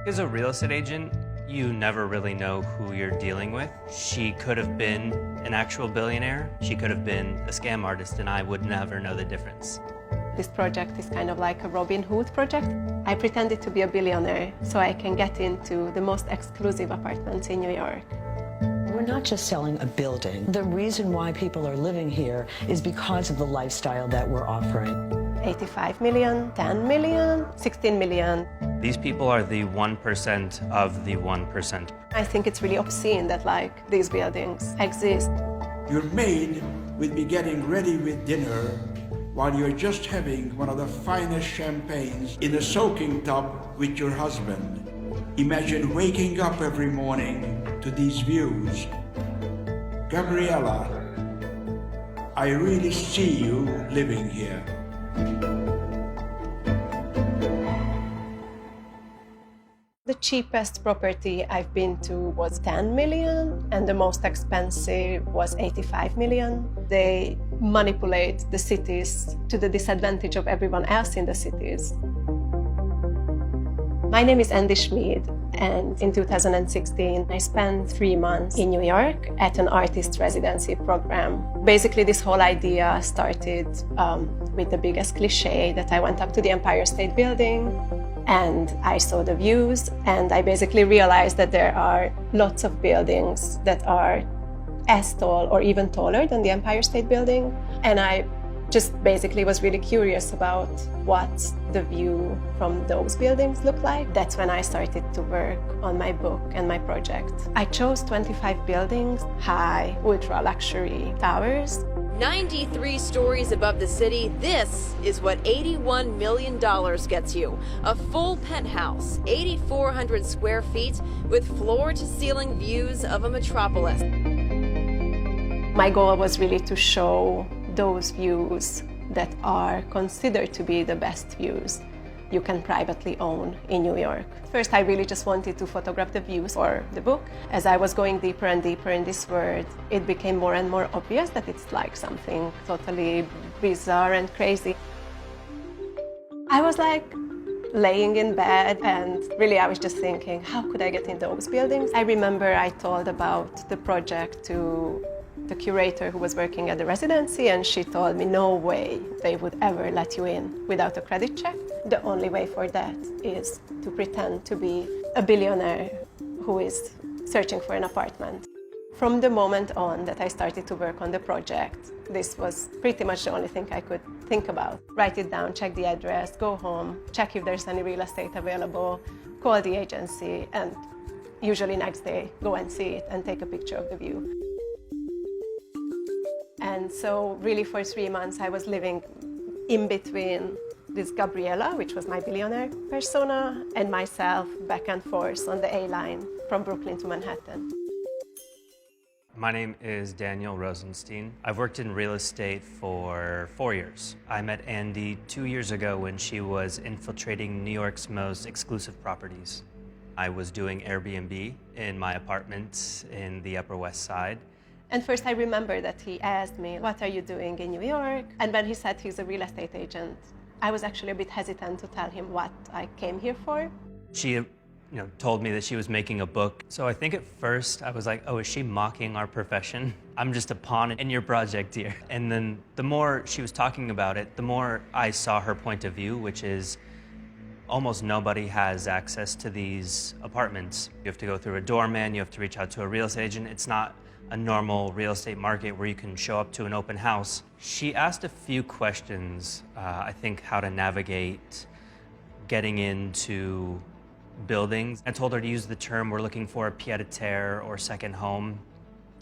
As a real estate agent, you never really know who you're dealing with. She could have been an actual billionaire. She could have been a scam artist, and I would never know the difference. This project is kind of like a Robin Hood project. I pretended to be a billionaire so I can get into the most exclusive apartments in New York. We're not just selling a building. The reason why people are living here is because of the lifestyle that we're offering. 85 million, 10 million, 16 million. These people are the 1% of the 1%. I think it's really obscene that these buildings exist. Your maid will be getting ready with dinner while you're just having one of the finest champagnes in a soaking tub with your husband. Imagine waking up every morning to these views. Gabriella, I really see you living here. The cheapest property I've been to was 10 million, and the most expensive was 85 million. They manipulate the cities to the disadvantage of everyone else in the cities. My name is Andy Schmid, and in 2016 I spent 3 months in New York at an artist residency program. Basically, this whole idea started with the biggest cliche that I went up to the Empire State Building and I saw the views, and I basically realized that there are lots of buildings that are as tall or even taller than the Empire State Building. And I just basically was really curious about what the view from those buildings look like. That's when I started to work on my book and my project. I chose 25 buildings, high, ultra luxury towers. 93 stories above the city, this is what $81 million gets you. A full penthouse, 8,400 square feet, with floor-to-ceiling views of a metropolis. My goal was really to show those views that are considered to be the best views you can privately own in New York. First, I really just wanted to photograph the views for the book. As I was going deeper and deeper in this world, it became more and more obvious that it's like something totally bizarre and crazy. I was laying in bed, and really I was just thinking, how could I get in those buildings? I remember I told about the project to the curator who was working at the residency, and she told me no way they would ever let you in without a credit check. The only way for that is to pretend to be a billionaire who is searching for an apartment. From the moment on that I started to work on the project, this was pretty much the only thing I could think about. Write it down, check the address, go home, check if there's any real estate available, call the agency, and usually next day go and see it and take a picture of the view. And so really for 3 months I was living in between this Gabriella, which was my billionaire persona, and myself back and forth on the A-line from Brooklyn to Manhattan. My name is Daniel Rosenstein. I've worked in real estate for 4 years. I met Andy 2 years ago when she was infiltrating New York's most exclusive properties. I was doing Airbnb in my apartment in the Upper West Side. And first I remember that he asked me, what are you doing in New York? And when he said he's a real estate agent, I was actually a bit hesitant to tell him what I came here for. She told me that she was making a book. So I think at first I was like, oh, is she mocking our profession? I'm just a pawn in your project here. And then the more she was talking about it, the more I saw her point of view, which is almost nobody has access to these apartments. You have to go through a doorman, you have to reach out to a real estate agent. It's not a normal real estate market where you can show up to an open house. She asked a few questions, I think how to navigate getting into buildings. I told her to use the term, we're looking for a pied-à-terre or second home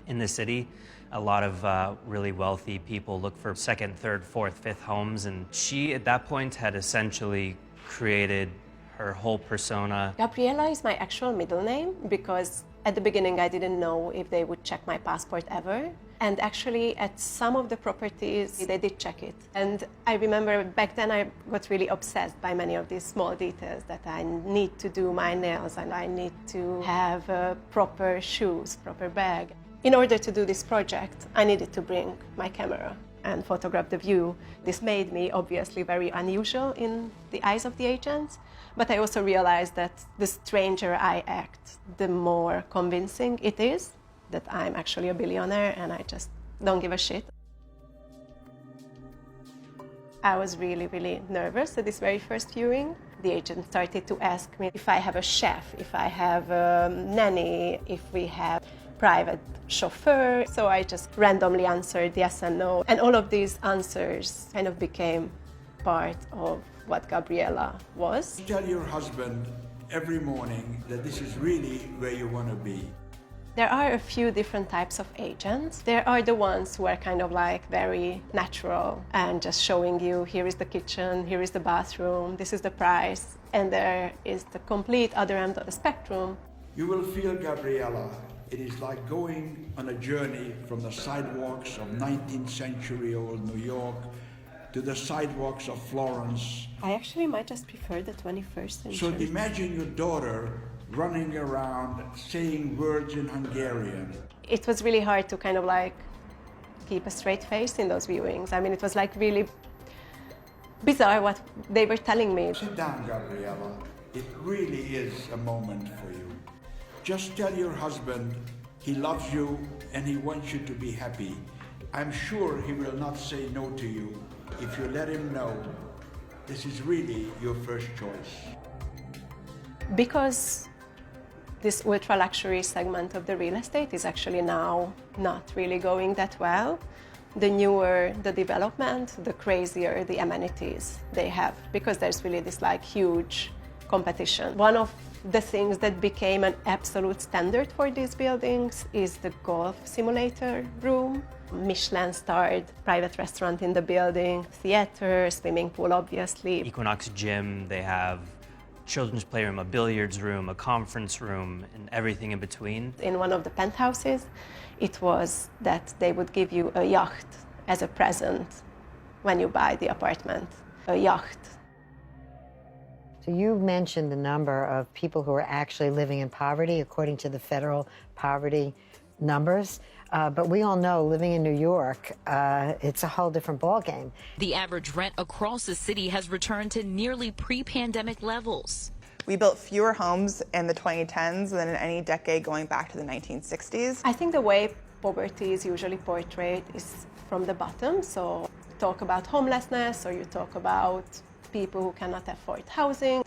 in the city. A lot of really wealthy people look for second, third, fourth, fifth homes, and she at that point had essentially created her whole persona. Gabriella is my actual middle name because at the beginning I didn't know if they would check my passport ever. And actually at some of the properties they did check it. And I remember back then I got really obsessed by many of these small details, that I need to do my nails and I need to have proper shoes, proper bag. In order to do this project, I needed to bring my camera and photograph the view. This made me obviously very unusual in the eyes of the agents, But I also realized that the stranger I act, the more convincing it is that I'm actually a billionaire and I just don't give a shit. I was really, really nervous at this very first viewing. The agent started to ask me if I have a chef, if I have a nanny, if we have private chauffeur. So I just randomly answered yes and no. And all of these answers kind of became part of what Gabriella was. Tell your husband every morning that this is really where you want to be. There are a few different types of agents. There are the ones who are kind of like very natural and just showing you, here is the kitchen, here is the bathroom, this is the price. And there is the complete other end of the spectrum. You will feel, Gabriella, it is like going on a journey from the sidewalks of 19th century old New York to the sidewalks of Florence. I actually might just prefer the 21st century. So imagine your daughter running around saying words in Hungarian. It was really hard to kind of like keep a straight face in those viewings. I mean, it was like really bizarre what they were telling me. Sit down, Gabriella. It really is a moment for you. Just tell your husband he loves you and he wants you to be happy. I'm sure he will not say no to you if you let him know this is really your first choice. Because this ultra-luxury segment of the real estate is actually now not really going that well, the newer the development, the crazier the amenities they have, because there's really this like huge competition. One of the things that became an absolute standard for these buildings is the golf simulator room. Michelin-starred private restaurant in the building, theater, swimming pool, obviously. Equinox gym, they have children's playroom, a billiards room, a conference room, and everything in between. In one of the penthouses, it was that they would give you a yacht as a present when you buy the apartment. A yacht. So you mentioned the number of people who are actually living in poverty according to the federal poverty numbers. But we all know living in New York, it's a whole different ballgame. The average rent across the city has returned to nearly pre-pandemic levels. We built fewer homes in the 2010s than in any decade going back to the 1960s. I think the way poverty is usually portrayed is from the bottom. So you talk about homelessness or you talk about people who cannot afford housing.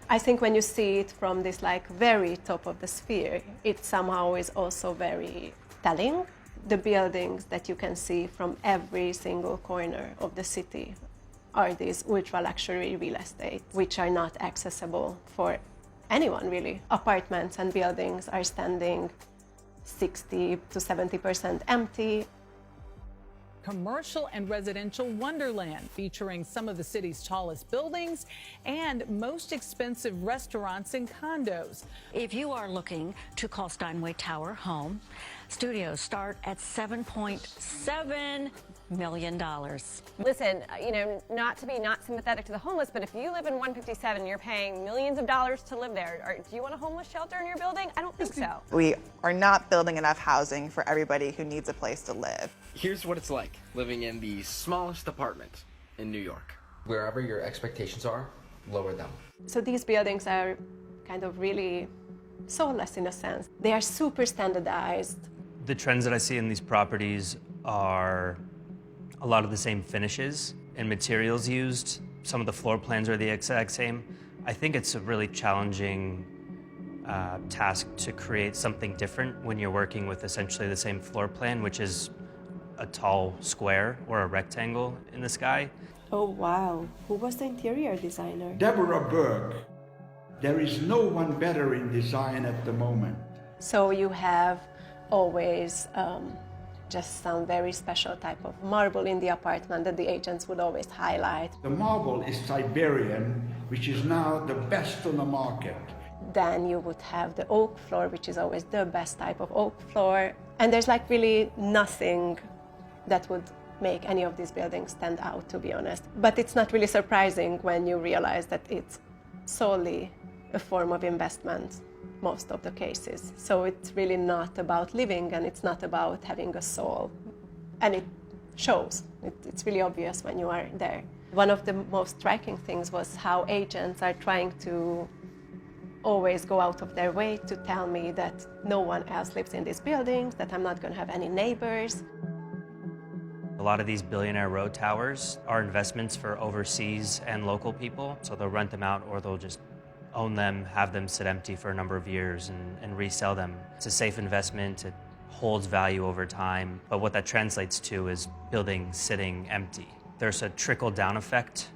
I think when you see it from this like very top of the sphere, it somehow is also very telling. The buildings that you can see from every single corner of the city are these ultra-luxury real estate, which are not accessible for anyone, really. Apartments and buildings are standing 60 to 70% empty. Commercial and residential wonderland featuring some of the city's tallest buildings and most expensive restaurants and condos. If you are looking to call Steinway Tower home, studios start at $7.7 million. Listen, you know, not to be not sympathetic to the homeless, but if you live in 157, you're paying millions of dollars to live there. Do you want a homeless shelter in your building? I don't think so. We are not building enough housing for everybody who needs a place to live. Here's what it's like living in the smallest apartment in New York. Wherever your expectations are, lower them. So these buildings are kind of really soulless in a sense. They are super standardized. The trends that I see in these properties are a lot of the same finishes and materials used. Some of the floor plans are the exact same. I think it's a really challenging task to create something different when you're working with essentially the same floor plan, which is a tall square or a rectangle in the sky. Oh wow, who was the interior designer? Deborah Berg. There is no one better in design at the moment. So you have always just some very special type of marble in the apartment that the agents would always highlight. The marble is Siberian, which is now the best on the market. Then you would have the oak floor, which is always the best type of oak floor. And there's like really nothing that would make any of these buildings stand out, to be honest. But it's not really surprising when you realize that it's solely a form of investment, most of the cases. So it's really not about living and it's not about having a soul. And it shows. It's really obvious when you are there. One of the most striking things was how agents are trying to always go out of their way to tell me that no one else lives in these buildings, that I'm not going to have any neighbors. A lot of these billionaire road towers are investments for overseas and local people, so they'll rent them out or they'll just own them, have them sit empty for a number of years and resell them. It's a safe investment, it holds value over time, but what that translates to is buildings sitting empty. There's a trickle-down effect,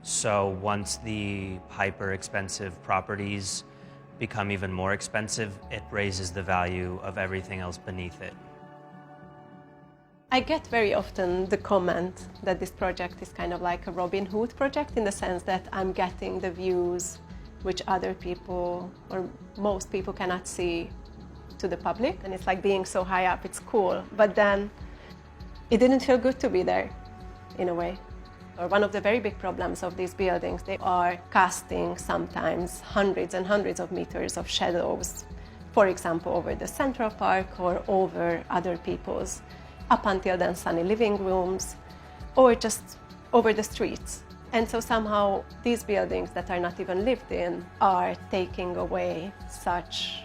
so once the hyper-expensive properties become even more expensive, it raises the value of everything else beneath it. I get very often the comment that this project is kind of like a Robin Hood project, in the sense that I'm getting the views which other people or most people cannot see to the public, and it's like being so high up, it's cool, but then it didn't feel good to be there in a way. Or one of the very big problems of these buildings, they are casting sometimes hundreds and hundreds of meters of shadows, for example over the Central Park or over other people's up until then sunny living rooms, or just over the streets. And so somehow these buildings that are not even lived in are taking away such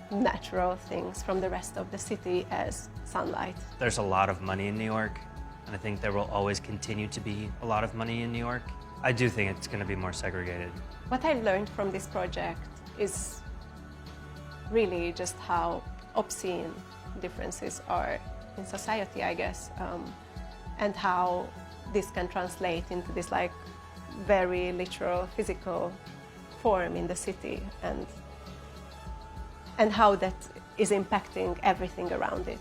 natural things from the rest of the city as sunlight. There's a lot of money in New York, and I think there will always continue to be a lot of money in New York. I do think it's going to be more segregated. What I learned from this project is really just how obscene differences are in society, I guess, and how this can translate into this like very literal physical form in the city, and how that is impacting everything around it.